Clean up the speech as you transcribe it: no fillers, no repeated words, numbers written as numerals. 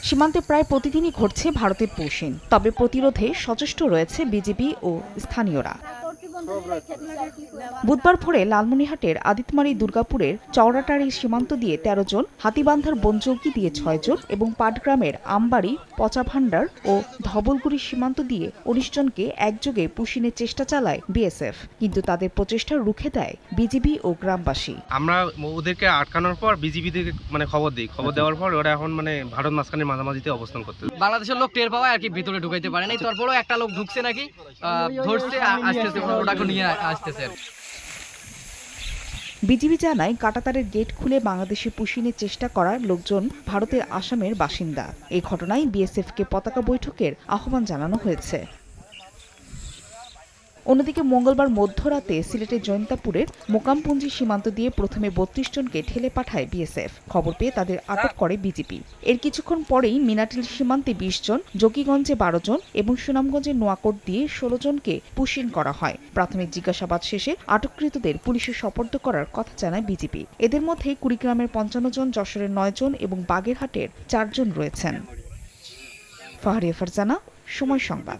সীমান্তে প্রায় প্রতিদিনই ঘটছে ভারতের পুশিন, তবে প্রতিরোধে সচেষ্ট রয়েছে বিজিবি ও স্থানীয়রা। বুধবার ভোরে লালমনিরহাটের আদিতমারি দুর্গাপুরের চওড়াটারি সীমান্ত দিয়ে ১৩ জন, হাতিবান্ধার বনচৌকি দিয়ে ৬ জন এবং পাটগ্রামের আমবাড়ি, পচাভান্ডার ও ধবলগুড়ি সীমান্ত দিয়ে ১৯ জনকে একযোগে পুশিনের চেষ্টা চালায় বিএসএফ, কিন্তু তাদের প্রচেষ্টা রুখে দেয় বিজিবি ও গ্রামবাসী। আমরা ওদেরকে আটকানোর পর বিজিবি থেকে খবর দিই, খবর দেওয়ার পর ওরা এখন ভারত মাঝখানের মাঝামাঝিতে অবস্থান করতে। বাংলাদেশের লোক টের পাওয়া আর কি ভিতরে ঢুকাইতে পারে নাই, তারপরেও একটা লোক ঢুকছে নাকি ধরছে, আসতেছে, ওটাকে নিয়ে আসতেছে। বিজিবি জানায় কাঁটাতারের গেট খুলে বাংলাদেশে পুশিনের চেষ্টা করার লোকজন ভারতের আসামের বাসিন্দা। এই ঘটনায় বিএসএফকে পতাকা বৈঠকের আহ্বান জানানো হয়েছে। অন্যদিকে মঙ্গলবার মধ্যরাতে সিলেটের জৈন্তাপুরের মোকামপুঞ্জি সীমান্ত দিয়ে প্রথমে ৩২ জনকে ঠেলে পাঠায় বিএসএফ। খবর পেয়ে তাদের আটক করে বিজিবি। এর কিছুক্ষণ পরেই মিনাটিল সীমান্তে ২০ জন, জকিগঞ্জে ১২ জন এবং সুনামগঞ্জের নোয়াকোট দিয়ে ১৬ জনকে পুশিন করা হয়। প্রাথমিক জিজ্ঞাসাবাদ শেষে আটককৃতদের পুলিশে সোপর্দ করার কথা জানায় বিজিবি। এদের মধ্যে কুড়িগ্রামের ৫৫ জন, যশোরের ৯ জন এবং বাগেরহাটের ৪ জন রয়েছেন। ফাহরিয়া ফারজানা, সময় সংবাদ।